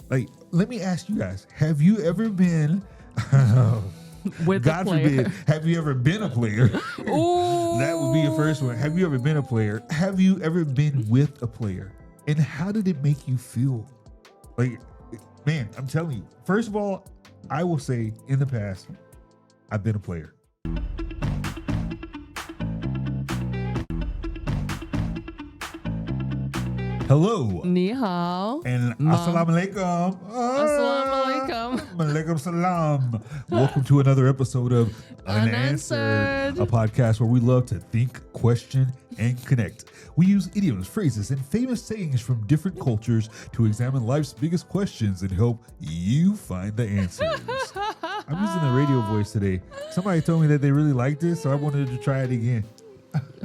Like, let me ask you guys: have you ever been? With God a player. forbid, have you ever been a player? Ooh. That would be your first one. Have you ever been a player? Have you ever been with a player? And how did it make you feel? Like, man, I'm telling you. First of all, I will say in the past, I've been a player. Hello. Ni hao. And Ma. assalamu alaikum. Assalamu alaikum. Alaikum salam. Welcome to another episode of Unanswered. a podcast where we love to think, question, and connect. We use idioms, phrases, and famous sayings from different cultures to examine life's biggest questions and help you find the answers. I'm using the radio voice today. Somebody told me that they really liked it, so I wanted to try it again.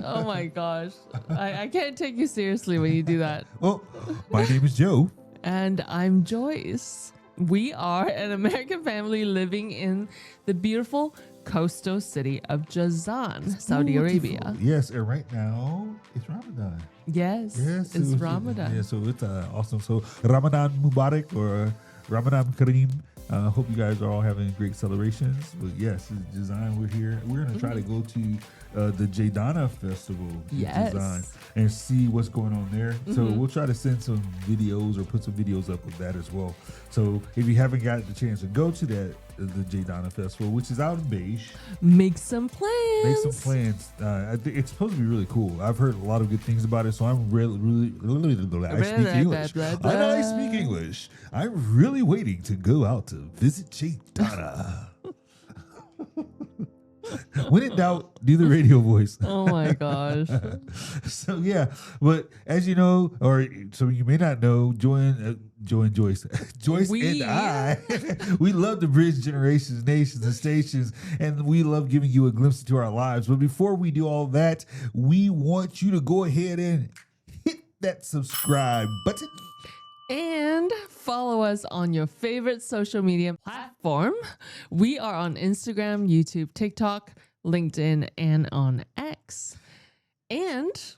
Oh my gosh. I can't take you seriously when you do that. Well, my name is Joe. And I'm Joyce. We are an American family living in the beautiful coastal city of Jazan, Saudi Arabia. Yes, and right now it's Ramadan. Yes, Yes, it's Ramadan. Yeah, so it's awesome. So Ramadan Mubarak or Ramadan Kareem. Hope you guys are all having great celebrations. But yes, it's Jazan. We're here. We're going to try to go to the Jaydana Festival in Yes. Jazan and see what's going on there. So we'll try to send some videos or put some videos up of that as well. So if you haven't got the chance to go to the Jaydana Festival, which is out in Beige, Make some plans. make some plans. I think it's supposed to be really cool. I've heard a lot of good things about it, so I'm really I speak English. I speak English. I'm really waiting to go out to visit Jaydana. When in doubt, do the radio voice. Oh my gosh. So yeah, but as you know, or so you may not know, Joy and Joyce, Joyce and I, we love to bridge generations, nations, and stations, and we love giving you a glimpse into our lives. But before we do all that, we want you to go ahead and hit that subscribe button. And follow us on your favorite social media platform. We are on Instagram, YouTube, TikTok, LinkedIn, and on X. And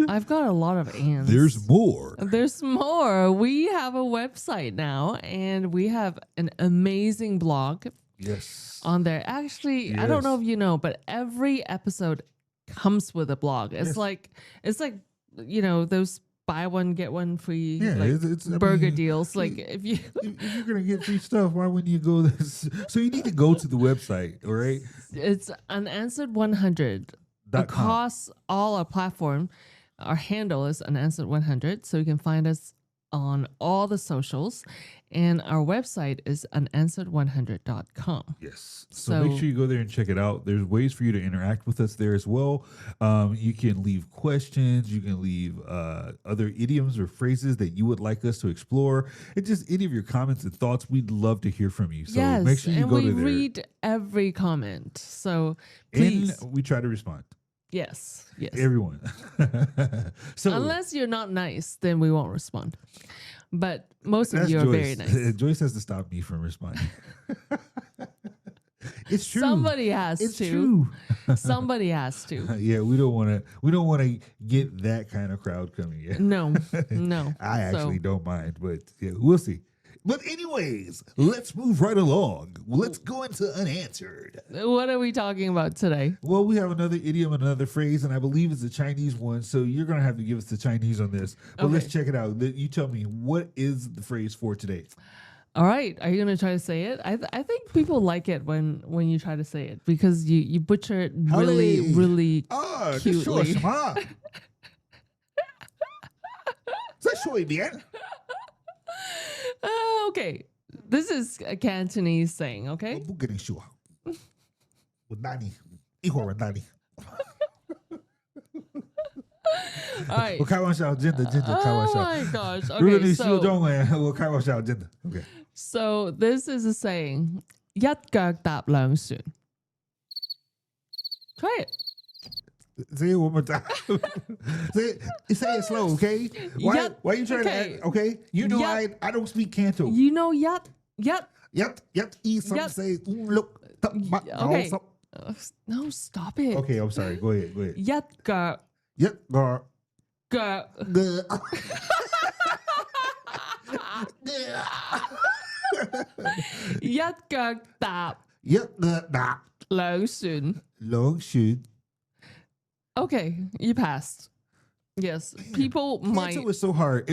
I've got a lot of ands. There's more. There's more. We have a website now, and we have an amazing blog Yes. on there. Actually, I don't know if you know, but every episode comes with a blog. It's like you know, those buy one get one free it's burger deals. Like if you're gonna get free stuff, why wouldn't you go this? So you need to go to the website, all right? It's unanswered100 across all our platform. Our handle is unanswered100, so you can find us on all the socials, and our website is unanswered100.com. Yes. So make sure you go there and check it out. There's ways for you to interact with us there as well. You can leave questions. You can leave other idioms or phrases that you would like us to explore. And just any of your comments and thoughts, we'd love to hear from you. So make sure you go to there. And we read every comment. So please. And we try to respond. Yes. Everyone. So unless you're not nice, then we won't respond. But most of you are Joyce. very nice. Joyce has to stop me from responding. It's true. Somebody has it's to. True. Somebody has to. Yeah, we don't want to get that kind of crowd coming in. No. I actually don't mind, but yeah, we'll see. But anyways, let's move right along. Let's go into unanswered. What are we talking about today? Well, we have another idiom, another phrase, and I believe it's a Chinese one. So you're going to have to give us the Chinese on this. But let's check it out. You tell me, what is the phrase for today? All right. Are you going to try to say it? I think people like it when you try to say it because you butcher it really cutely. Okay. This is a Cantonese saying, okay? All right. 我开玩笑，真的开玩笑。 Oh my gosh. 如果 Okay, 你说中文，我开玩笑，真的。Okay. So this is a saying, 一腳踏兩船. Try it. Say it one more time. say it slow, okay? Why are you trying to act, okay? You know I don't speak Canto. You know yat. Some say look. Okay. No, stop it. Okay, I'm sorry. Go ahead. 一腳 Yep, gar. 腳一腳踏 Nah. 兩船. Long shoot. Okay, you passed. Yes, people might. Canto is so hard.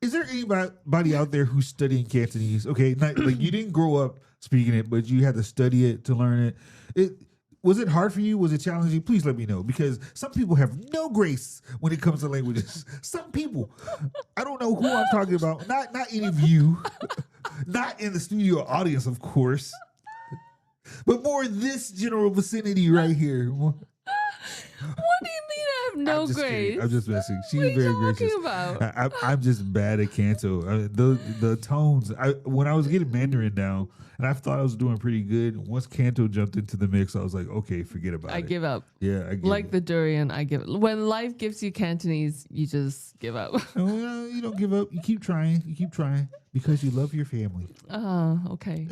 Is there anybody out there who's studying Cantonese? Okay, not like you didn't grow up speaking it, but you had to study it to learn it. Was it hard for you? Was it challenging? Please let me know, because some people have no grace when it comes to languages. Some people, I don't know who I'm talking about. Not any of you, not in the studio audience, of course, but more in this general vicinity right here. What do you mean I have no grace? Kidding. I'm just messing. She's What are you very talking gracious. about? I'm just bad at Canto. The tones. When I was getting Mandarin down, and I thought I was doing pretty good. Once Canto jumped into the mix, I was like, okay, forget about it. I give up. Yeah, I give Like up. the durian, I give up. When life gives you Cantonese, you just give up. No, you don't give up. You keep trying. You keep trying because you love your family. Okay.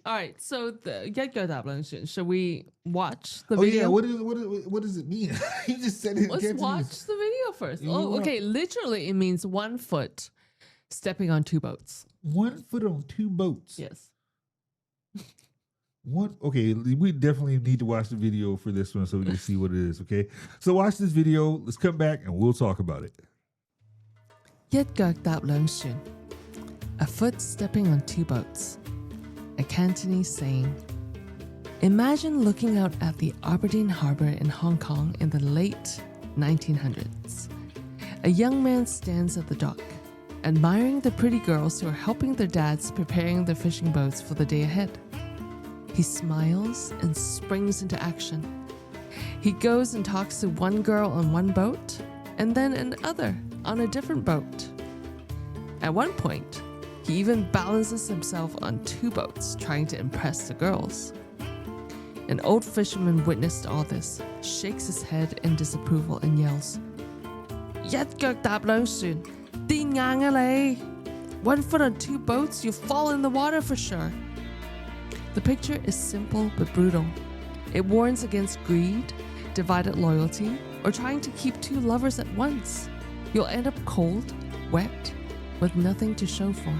All right, so the 一腳踏兩船. Should we watch the Oh video? yeah, what does it mean? You just said it in Let's Cantonese. watch the video first. You Oh, wanna- okay. Literally, it means 1 foot stepping on 2 boats. 1 foot on 2 boats. Yes. Okay, we definitely need to watch the video for this one so we can see what it is, okay? So watch this video, let's come back and we'll talk about it. 一腳踏兩船. A foot stepping on 2 boats. A Cantonese saying. Imagine looking out at the Aberdeen Harbour in Hong Kong in the late 1900s. A young man stands at the dock, admiring the pretty girls who are helping their dads preparing their fishing boats for the day ahead. He smiles and springs into action. He goes and talks to one girl on one boat, and then another on a different boat. At one point, he even balances himself on 2 boats, trying to impress the girls. An old fisherman witnessed all this, shakes his head in disapproval, and yells, 一腳踏兩船, 癲硬啊你! 1 foot on 2 boats, you'll fall in the water for sure. The picture is simple but brutal. It warns against greed, divided loyalty, or trying to keep 2 lovers at once. You'll end up cold, wet, with nothing to show for.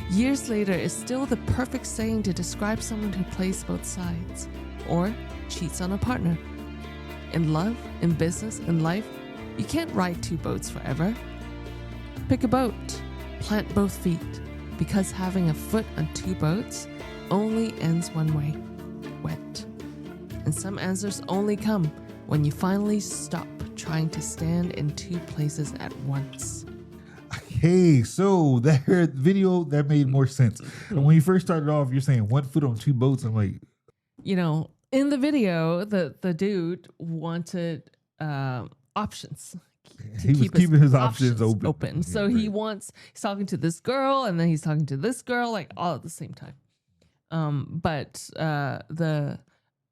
Years later, it's still the perfect saying to describe someone who plays both sides, or cheats on a partner. In love, in business, in life, you can't ride 2 boats forever. Pick a boat, plant both feet, because having a foot on 2 boats only ends one way, wet. And some answers only come when you finally stop trying to stand in 2 places at once. Hey, so that video, that made more sense. And when you first started off, you're saying 1 foot on 2 boats. I'm like, You know, in the video, the dude wanted options. he was keeping his options open. So Yeah, he's right. talking to this girl, and then he's talking to this girl, like all at the same time. But the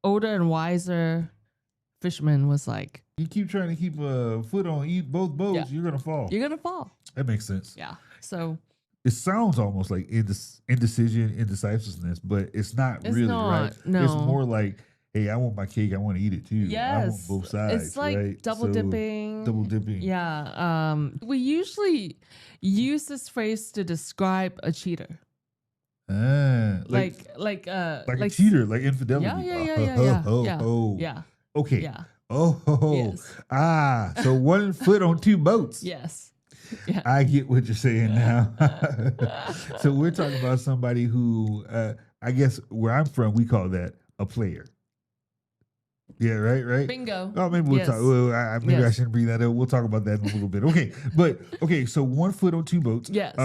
older and wiser fisherman was like, You keep trying to keep a foot on both boats, Yeah. you're gonna fall. "You're gonna fall." That makes sense. Yeah. So It sounds almost like indecision, indecisiveness, but it's not It's really, not, right? no. It's more like, hey, I want my cake, I want to eat it too. I want yes, both sides. it's like right? double So, dipping. Double dipping. Yeah. We usually use this phrase to describe a cheater. Like a cheater, like infidelity. Yeah. Yeah. Okay. Yeah. Yes. Yes. So 1 foot on 2 boats. Yes. Yeah. I get what you're saying now. So we're talking about somebody who, I guess where I'm from, we call that a player. Yeah, right. Bingo. Oh, maybe we'll Yes. talk. Well, maybe I Yes. shouldn't bring that up. We'll talk about that in a little bit. Okay, so 1 foot on 2 boats. Yes.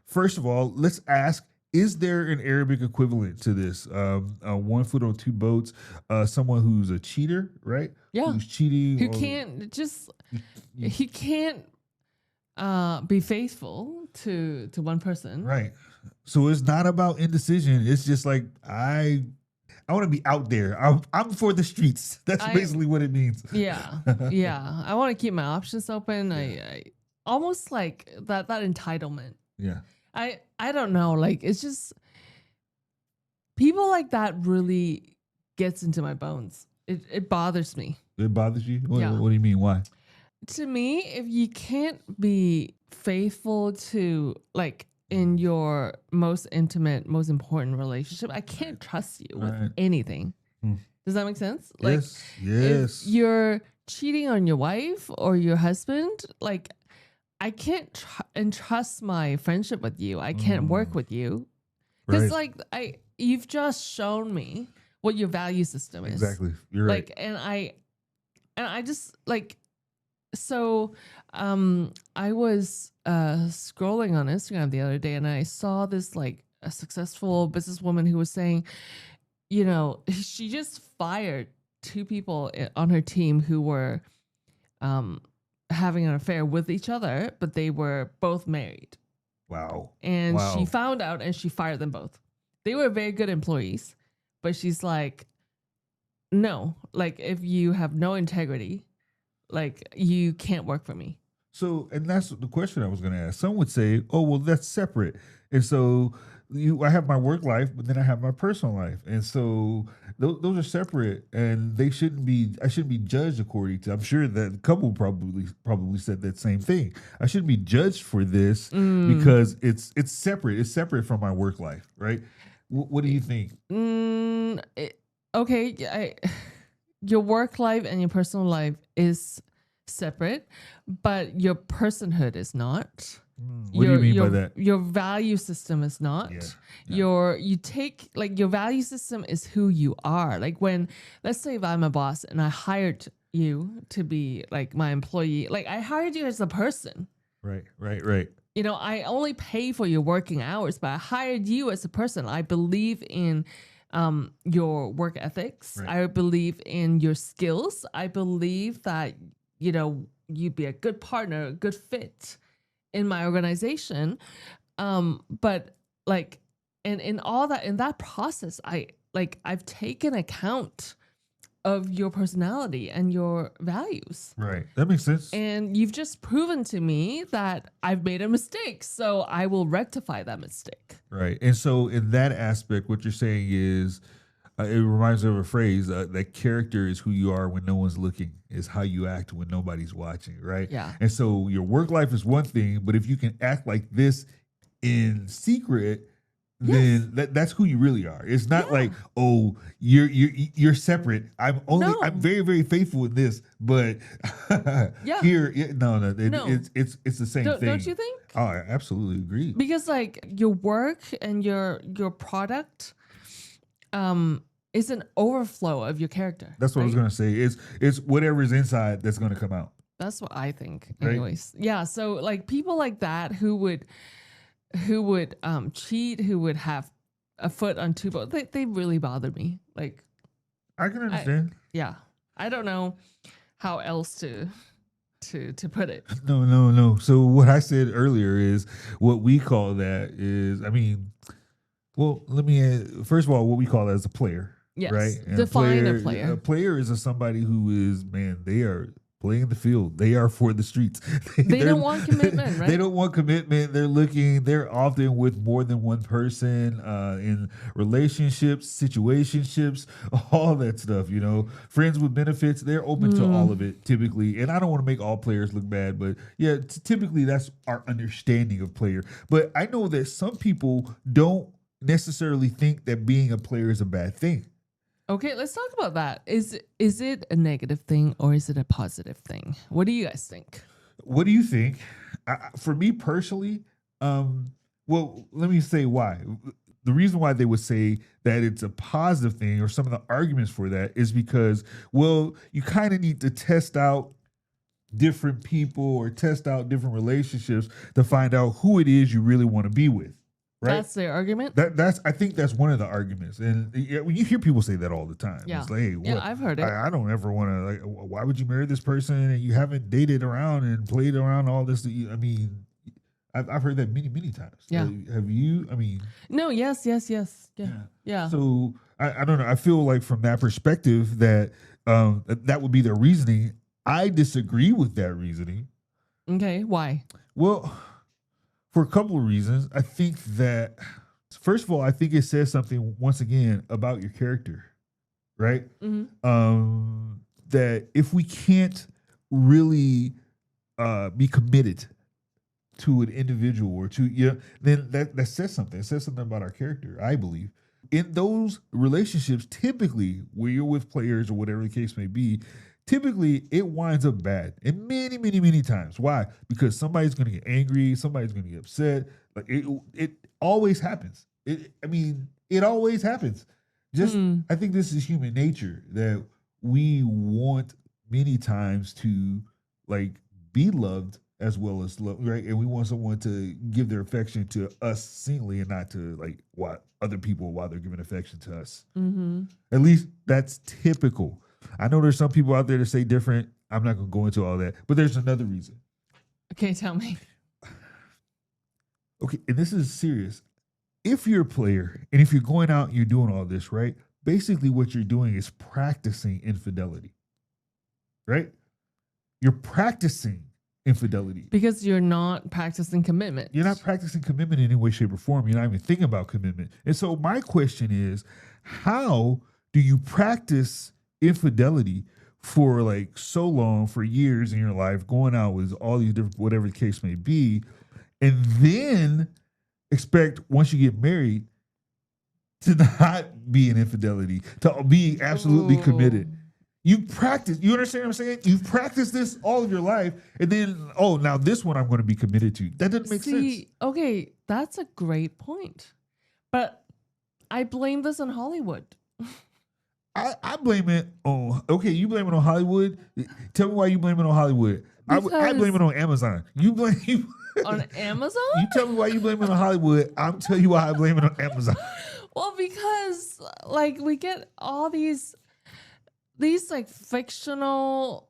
First of all, let's ask: is there an Arabic equivalent to this? 1 foot on 2 boats. Someone who's a cheater, right? Yeah. Who's cheating? Who or- can't just he can't be faithful to one person. Right. So it's not about indecision. It's just like I want to be out there. I'm for the streets. That's basically what it means. Yeah. Yeah. I want to keep my options open. I almost like that entitlement. Yeah. I don't know. Like, it's just people like that really gets into my bones. It bothers me. It bothers you? Yeah. What do you mean? Why? to me, if you can't be faithful to like in your most intimate, most important relationship, I can't trust you with Right. anything. Hmm. Does that make sense? Like Yes. if you're cheating on your wife or your husband, like I can't entrust my friendship with you. I can't work with you because Right. like you've just shown me what your value system is. Exactly. You're right. Like, and I just like, so I was scrolling on Instagram the other day and I saw this like a successful businesswoman who was saying, you know, she just fired 2 people on her team who were having an affair with each other, but they were both married. Wow. And she found out and she fired them both. They were very good employees, but she's like, no, like if you have no integrity, like you can't work for me. So, and that's the question I was going to ask. Some would say, "Oh, well, that's separate." And so, I have my work life, but then I have my personal life, and so those are separate, and they shouldn't be. I shouldn't be judged according to. I'm sure that a couple probably said that same thing. I shouldn't be judged for this because it's separate. It's separate from my work life, right? What do you think? Okay, your work life and your personal life is separate, but your personhood is not. What do you mean by that? Your value system is not. Yeah. Your value system is who you are. Like when, let's say if I'm a boss and I hired you to be like my employee, like I hired you as a person. Right. You know, I only pay for your working hours, but I hired you as a person. I believe in your work ethics. Right. I believe in your skills. I believe that, you know, you'd be a good partner, a good fit in my organization. But like, and in all that, in that process, I've taken account of your personality and your values. Right. That makes sense. And you've just proven to me that I've made a mistake. So I will rectify that mistake. Right. And so in that aspect, what you're saying is, it reminds me of a phrase that character is who you are when no one's looking, is how you act when nobody's watching, right? Yeah. And so your work life is one thing, but if you can act like this in secret, then that's who you really are. It's not like, oh, you're separate. I'm very, very faithful in this, but here, no, it's the same thing. Don't you think? Oh, I absolutely agree. Because like your work and your product, is an overflow of your character. That's what I was gonna say. It's whatever's inside that's gonna come out. That's what I think. Right? Anyways. Yeah. So like people like that who would cheat, who would have a foot on 2 boats, they really bother me. Like I can understand. I don't know how else to put it. No. So what I said earlier is what we call that is, well, let me first of all, what we call that is a player. Yes. Right? And Define a player. A player is somebody who is, they are playing the field. They are for the streets. They don't want commitment, right? They don't want commitment. They're often with more than one person, in relationships, situationships, all that stuff, you know. Friends with benefits, they're open to all of it typically. And I don't want to make all players look bad, but yeah, typically that's our understanding of player. But I know that some people don't necessarily think that being a player is a bad thing. Okay, let's talk about that. Is it a negative thing or is it a positive thing? What do you guys think? What do you think? For me personally, well, let me say why. The reason why they would say that it's a positive thing, or some of the arguments for that, is because, well, you kind of need to test out different people or test out different relationships to find out who it is you really want to be with. Right? That's their argument. I think that's one of the arguments, and when you hear people say that all the time, it's like, hey, yeah, I've heard it. I don't ever want to. Like, why would you marry this person and you haven't dated around and played around all this? I've heard that many times. Yeah. Have you? No. Yes. Yeah. So I don't know. I feel like from that perspective that that would be their reasoning. I disagree with that reasoning. Okay. Why? Well, for a couple of reasons. I think that, first of all, I think it says something, once again, about your character, right? Mm-hmm. That if we can't really be committed to an individual or to then that says something. It says something about our character, I believe. In those relationships, typically where you're with players or whatever the case may be, typically it winds up bad. And many, many, many times. Why? Because somebody's gonna get angry, somebody's gonna get upset. Like it always happens. It always happens. I think this is human nature that we want many times to like be loved as well as love, right? And we want someone to give their affection to us singly and not to like what other people while they're giving affection to us. Mm-hmm. At least that's typical. I know there's some people out there that say different. I'm not going to go into all that, but there's another reason. Okay, tell me. Okay, and this is serious. If you're a player and if you're going out and you're doing all this, right? Basically what you're doing is practicing infidelity, right? You're practicing infidelity. Because you're not practicing commitment. You're not practicing commitment in any way, shape, or form. You're not even thinking about commitment. And so my question is, how do you practice infidelity for like so long, for years in your life, going out with all these different, whatever the case may be, and then expect once you get married to not be in infidelity, to be absolutely committed? You practice, you understand what I'm saying? You've practiced this all of your life, and then, now this one I'm going to be committed to. That doesn't make sense. Okay, that's a great point. But I blame this on Hollywood. I blame it on, you blame it on Hollywood? Tell me why you blame it on Hollywood. I blame it on Amazon. You blame on Amazon? You tell me why you blame it on Hollywood. I'll tell you why I blame it on Amazon. Well, because like we get all these like fictional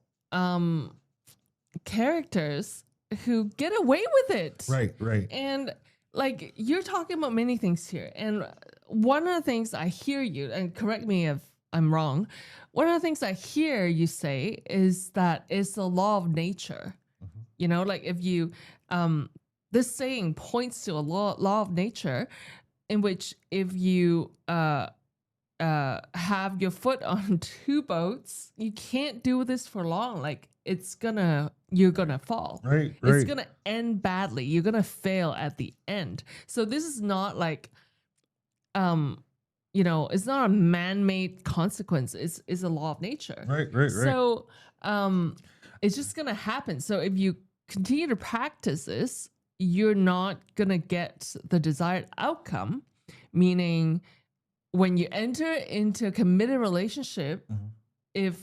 characters who get away with it. Right. And like you're talking about many things here. And one of the things I hear you, and correct me if I'm wrong, one of the things I hear you say is that it's the law of nature. Mm-hmm. You know, like if you this saying points to a law of nature in which if you have your foot on two boats, you can't do this for long. Like you're gonna fall. Right. It's gonna end badly. You're gonna fail at the end. So this is not like, it's not a man-made consequence. It's a law of nature. Right. So it's just gonna happen. So if you continue to practice this, you're not gonna get the desired outcome, meaning when you enter into a committed relationship, mm-hmm. if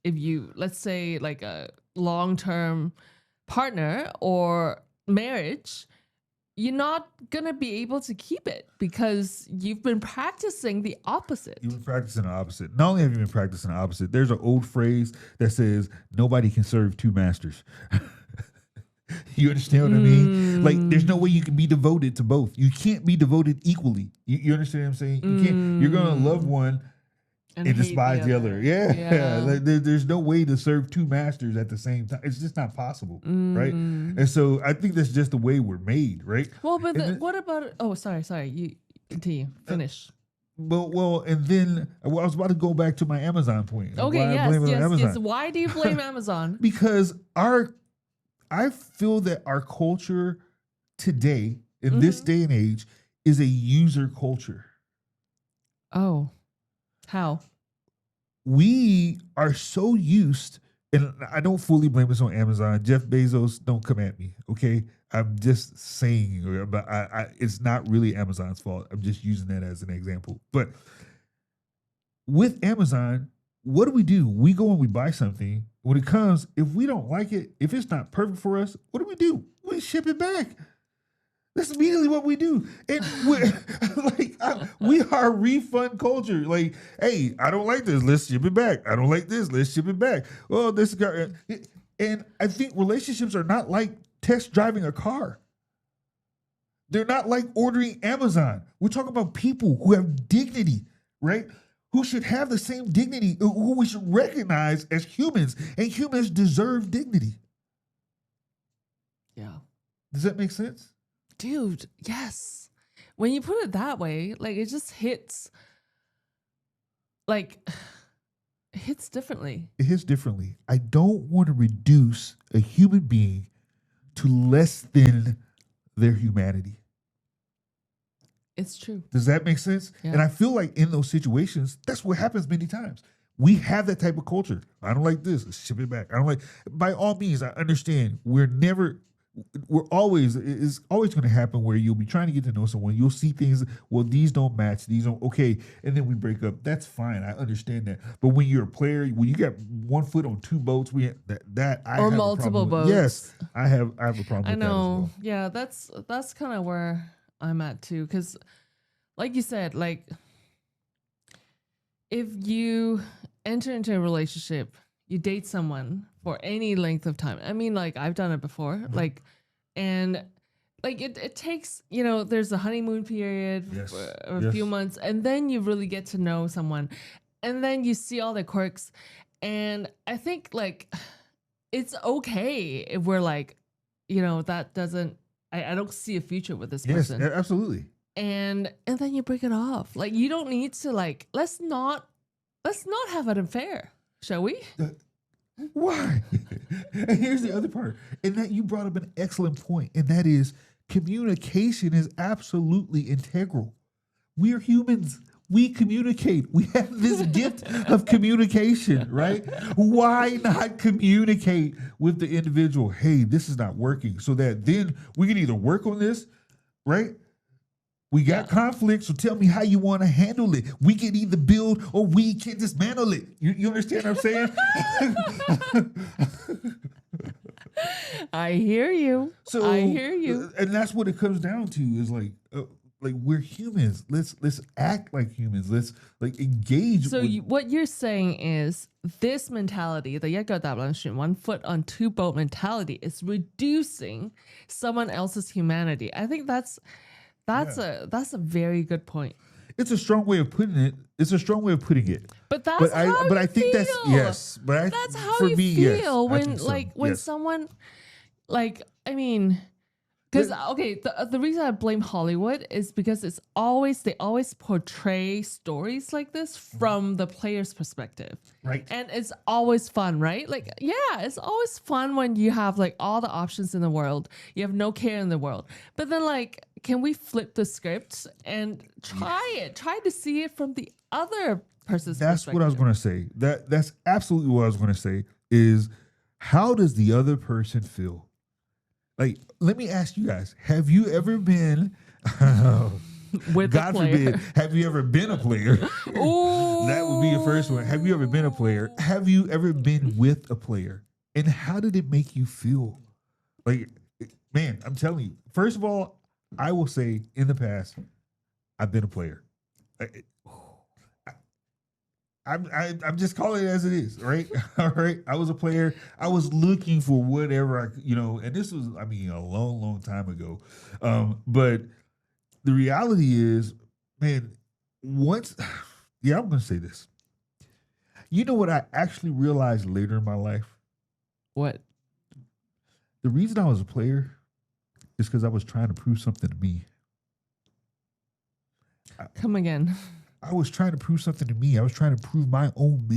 you, let's say like a long-term partner or marriage, you're not going to be able to keep it because you've been practicing the opposite. You've been practicing the opposite. Not only have you been practicing the opposite, there's an old phrase that says, nobody can serve two masters. You understand what I mean? Like, there's no way you can be devoted to both. You can't be devoted equally. You understand what I'm saying? You can't. You're gonna love one and despise the other. Yeah. Like, there's no way to serve two masters at the same time. It's just not possible, right? And so I think that's just the way we're made, right? Well, but what about? Oh, sorry. You continue. Finish. Well, and then I was about to go back to my Amazon point. Okay, yes. Why do you blame Amazon? Because I feel that our culture today, in this day and age, is a user culture. Oh, how? We are so used, and I don't fully blame this on Amazon. Jeff Bezos, don't come at me, okay? I'm just saying, but it's not really Amazon's fault. I'm just using that as an example. But with Amazon, what do? We go and we buy something. When it comes, if we don't like it, if it's not perfect for us, what do? We ship it back. That's immediately what we do. And we are a refund culture. Like, hey, I don't like this. Let's ship it back. I don't like this. Let's ship it back. Well, this guy. And I think relationships are not like test driving a car. They're not like ordering Amazon. We're talking about people who have dignity, right? Who should have the same dignity, who we should recognize as humans, and humans deserve dignity. Yeah. Does that make sense? Dude, yes. When you put it that way, like it just hits, like It hits differently. It hits differently. I don't want to reduce a human being to less than their humanity. It's true. Does that make sense? Yeah. And I feel like in those situations, that's what happens many times. We have that type of culture. I don't like this. Let's ship it back. I don't like. By all means, I understand. It's always going to happen where you'll be trying to get to know someone. You'll see things. Well, these don't match. These don't. Okay, and then we break up. That's fine. I understand that. But when you're a player, when you got one foot on two boats, I or have multiple a problem boats. With. Yes, I have a problem. I with that as know. well. Yeah, that's kind of where I'm at too. Because, like you said, like if you enter into a relationship, you date someone for any length of time. I mean, like I've done it before. Mm-hmm. Like, and like it takes, there's a honeymoon period Yes. for a few months, and then you really get to know someone, and then you see all their quirks. And I think like it's okay if we're like, that doesn't, I don't see a future with this person. Yes, absolutely. And then you break it off. Like you don't need to like, let's not have an affair, shall we? Why? And here's the other part. And that you brought up an excellent point, and that is communication is absolutely integral. We are humans. We communicate. We have this gift of communication, right? Why not communicate with the individual? Hey, this is not working. So that then we can either work on this, right? We got conflict, so tell me how you want to handle it. We can either build or we can dismantle it. You understand what I'm saying? I hear you. So I hear you. And that's what it comes down to is like we're humans. Let's act like humans. Let's like engage. So what you're saying is this mentality, the 一腳踏兩船, 1 foot on 2 boat mentality, is reducing someone else's humanity. I think that's a very good point. It's a strong way of putting it. But that's how I think feel. that's yes. But that's how for you me, feel yes, when someone, like, I mean, because the reason I blame Hollywood is because they always portray stories like this from the player's perspective, right? And it's always fun, right? Like, yeah, it's always fun when you have like all the options in the world, you have no care in the world. But then, like, can we flip the script and try to see it from the other person's perspective? That's what I was going to say. That's absolutely what I was going to say is how does the other person feel? Like, let me ask you guys, have you ever been, with God forbid, have you ever been a player? Ooh. That would be your first one. Have you ever been a player? Have you ever been with a player? And how did it make you feel? Like, man, I'm telling you, first of all, I will say in the past, I've been a player. I'm just calling it as it is, right? All right. I was a player. I was looking for whatever and this was, a long, long time ago. But the reality is, man, I'm going to say this. You know what I actually realized later in my life? What? The reason I was a player is because I was trying to prove something to me. Come again. I was trying to prove something to me. I was trying to prove my own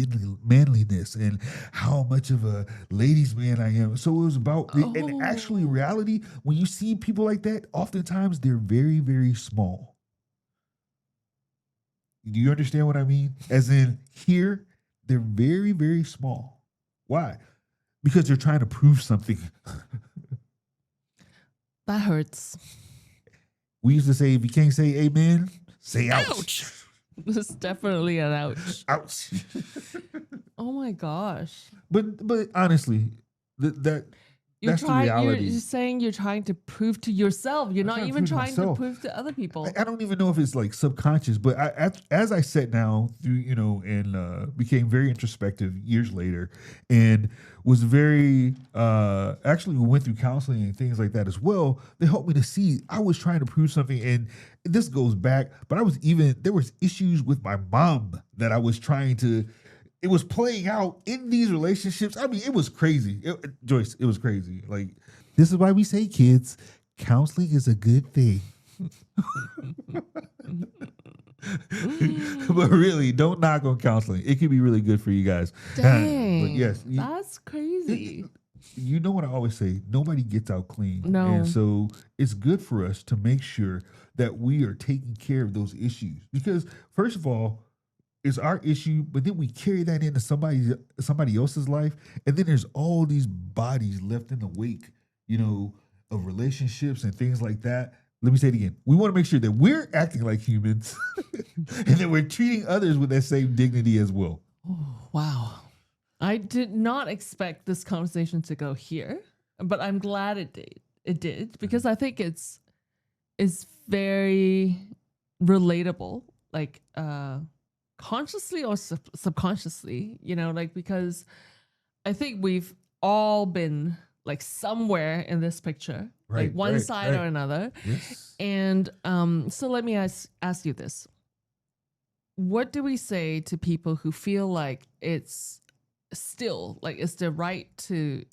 manliness and how much of a ladies' man I am. So it was about, and actually, in reality, when you see people like that, oftentimes they're very, very small. Do you understand what I mean? As in, here, they're very, very small. Why? Because they're trying to prove something. That hurts. We used to say, if you can't say amen, say ouch. Ouch. It's definitely an ouch. Ouch. Oh my gosh. But honestly, that's the reality. You're saying you're trying to prove to yourself. You're not even trying to prove to other people. I don't even know if it's like subconscious, but as I sat down through, and became very introspective years later, and was very actually went through counseling and things like that as well. They helped me to see I was trying to prove something, and this goes back, but there was issues with my mom that I was trying to. It was playing out in these relationships. It was crazy. Joyce, it was crazy. Like, this is why we say, kids, counseling is a good thing. But really, don't knock on counseling. It can be really good for you guys. Dang. But yes, That's crazy. you know what I always say, nobody gets out clean. No. And so it's good for us to make sure that we are taking care of those issues. Because first of all, it's our issue, but then we carry that into somebody else's life. And then there's all these bodies left in the wake, of relationships and things like that. Let me say it again. We want to make sure that we're acting like humans and that we're treating others with that same dignity as well. Oh, wow. I did not expect this conversation to go here, but I'm glad it did. It did because I think it's very relatable, like consciously or subconsciously, because I think we've all been like somewhere in this picture, like one side or another. Yes. And so let me ask you this. What do we say to people who feel like it's still like it's the right to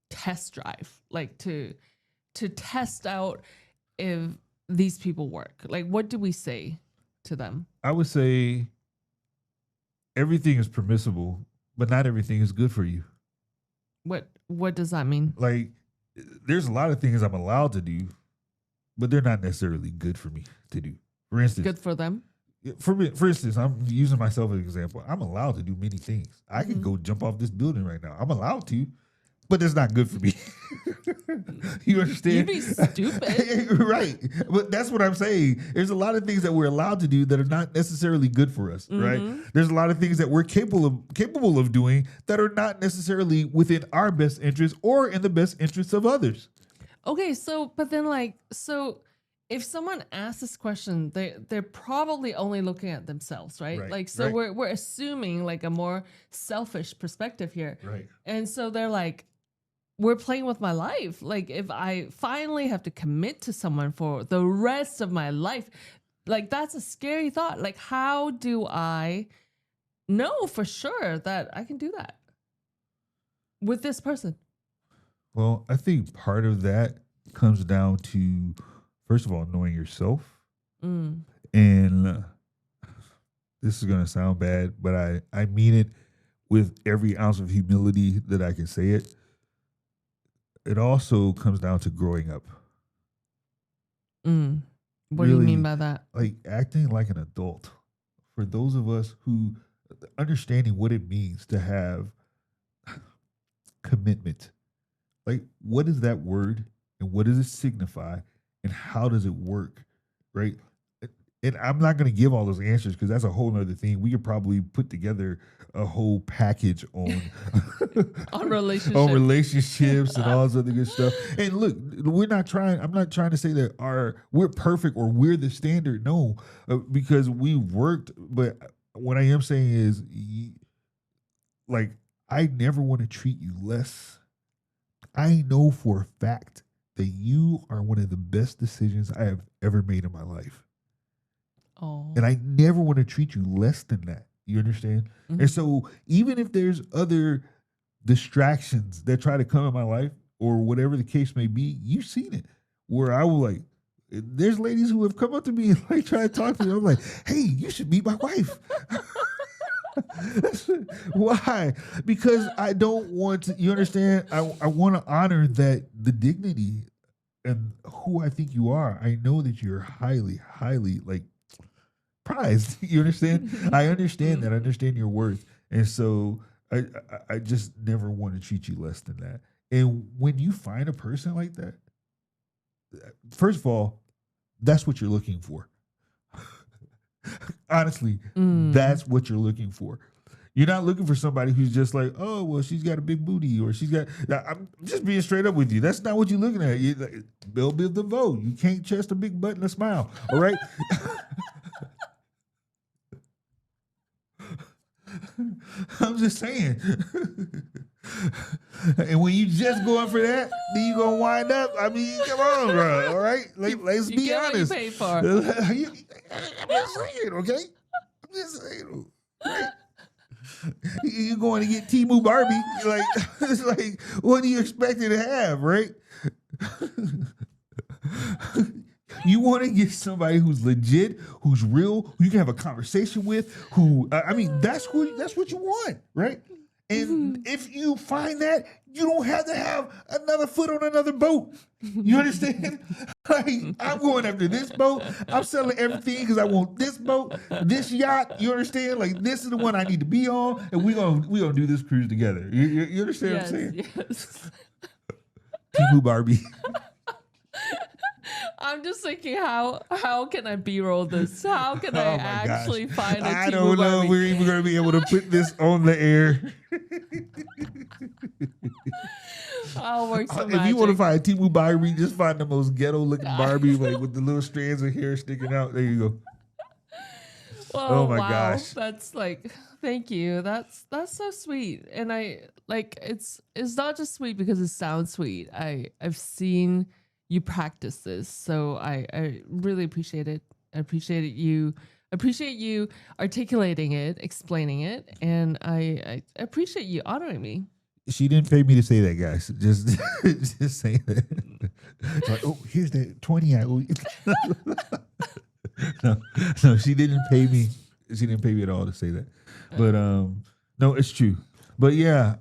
test drive, like to test out if these people work? Like, what do we say to them? I would say everything is permissible, but not everything is good for you. What does that mean? Like, there's a lot of things I'm allowed to do, but they're not necessarily good for me to do. For instance, good for them. For instance, I'm using myself as an example. I'm allowed to do many things. I can go jump off this building right now. I'm allowed to, but it's not good for me. You understand? You'd be stupid. Right. But that's what I'm saying. There's a lot of things that we're allowed to do that are not necessarily good for us, right? There's a lot of things that we're capable of doing that are not necessarily within our best interest or in the best interests of others. Okay, but then if someone asks this question, they're probably only looking at themselves, right? We're assuming like a more selfish perspective here. Right. And so they're like, we're playing with my life. Like if I finally have to commit to someone for the rest of my life, like that's a scary thought. Like how do I know for sure that I can do that with this person? Well, I think part of that comes down to, first of all, knowing yourself. And this is going to sound bad, but I mean it with every ounce of humility that I can say it. It also comes down to growing up. What do you mean by that? Like acting like an adult. For those of us who understanding what it means to have commitment. Like, what is that word and what does it signify and how does it work, right? And I'm not going to give all those answers because that's a whole nother thing. We could probably put together a whole package on on relationships and all this other good stuff. And look, I'm not trying to say that we're perfect or we're the standard. No, because we worked. But what I am saying is, like, I never want to treat you less. I know for a fact that you are one of the best decisions I have ever made in my life. Oh. And I never want to treat you less than that. You understand? And so even if there's other distractions that try to come in my life or whatever the case may be, you've seen it. Where I will like, there's ladies who have come up to me and like try to talk to me. I'm like, hey, you should meet my wife. Why? Because I don't want to, you understand? I want to honor that the dignity and who I think you are. I know that you're highly, highly like prized. You understand? I understand that. I understand your worth. And so I just never want to treat you less than that. And when you find a person like that, first of all, that's what you're looking for. Honestly, that's what you're looking for. You're not looking for somebody who's just like, oh, well, she's got a big booty or she's got. I'm just being straight up with you. That's not what you're looking at. They'll build the vote. You can't chest a big butt and a smile. All right. I'm just saying. And when you just going for that, then you gonna wind up. I mean, come on, bro. All right, let's be honest. You pay for. I'm just saying, okay? I'm just saying, right? You're going to get Temu Barbie. Like, it's like, what do you expect it to have, right? You want to get somebody who's legit, who's real, who you can have a conversation with, who, that's what you want, right? And if you find that, you don't have to have another foot on another boat. You understand? Like, I'm going after this boat. I'm selling everything because I want this boat, this yacht. You understand? Like, this is the one I need to be on, and we're gonna do this cruise together. You understand what I'm saying? Yes. Timu Barbie. I'm just thinking, how can I B-roll this? How can I actually find a I Timu don't know Barbie? if we're even going to be able to put this on the air. I'll work some If you want to magic. find a Timu Barbie, just find the most ghetto-looking Barbie, like with the little strands of hair sticking out. There you go. Oh my wow. gosh. That's like, thank you. That's so sweet. And I like it's not just sweet because it sounds sweet. I've seen you practice this, so I really appreciate it. I appreciate you articulating it, explaining it, and I appreciate you honoring me. She didn't pay me to say that, guys. Just saying that. It's like, oh, here's that 20 I owe you. No, she didn't pay me. She didn't pay me at all to say that. But no, it's true. But yeah,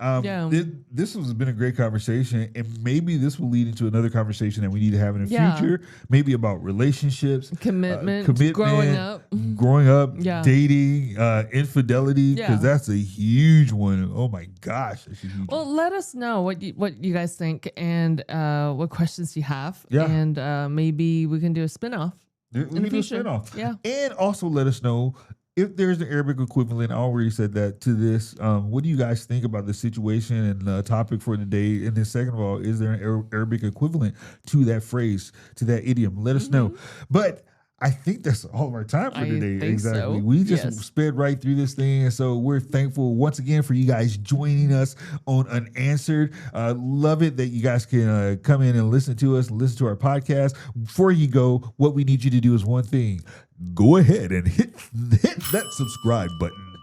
this has been a great conversation, and maybe this will lead into another conversation that we need to have in the future. Maybe about relationships, Commitment, growing up, Yeah. dating, infidelity, because that's a huge one. Oh my gosh, that's a huge Well, one. let us know what you guys think and what questions you have, Yeah. and maybe we can do a spin-off. We in the can do a future. spin-off. Yeah. And also let us know if there's an Arabic equivalent. I already said that to this. What do you guys think about the situation and the topic for the day? And then second of all, is there an Arabic equivalent to that phrase, to that idiom? Let us know. But I think that's all of our time for today. think Exactly. so. We just Yes. sped right through this thing. And so we're thankful once again for you guys joining us on Unanswered. Love it that you guys can come in and listen to us, listen to our podcast. Before you go, what we need you to do is one thing. Go ahead and hit that subscribe button.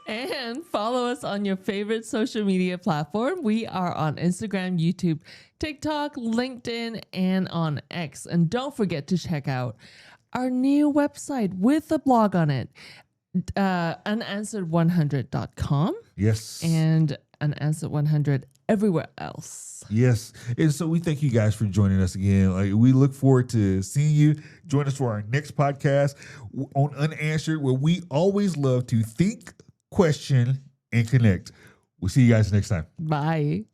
And follow us on your favorite social media platform. We are on Instagram, YouTube, TikTok, LinkedIn, and on X. And don't forget to check out our new website with a blog on it, unanswered100.com. Yes. And unanswered 100 everywhere else. Yes. And so we thank you guys for joining us again. Like, we look forward to seeing you. Join us for our next podcast on Unanswered, where we always love to think, question, and connect. We'll see you guys next time. Bye.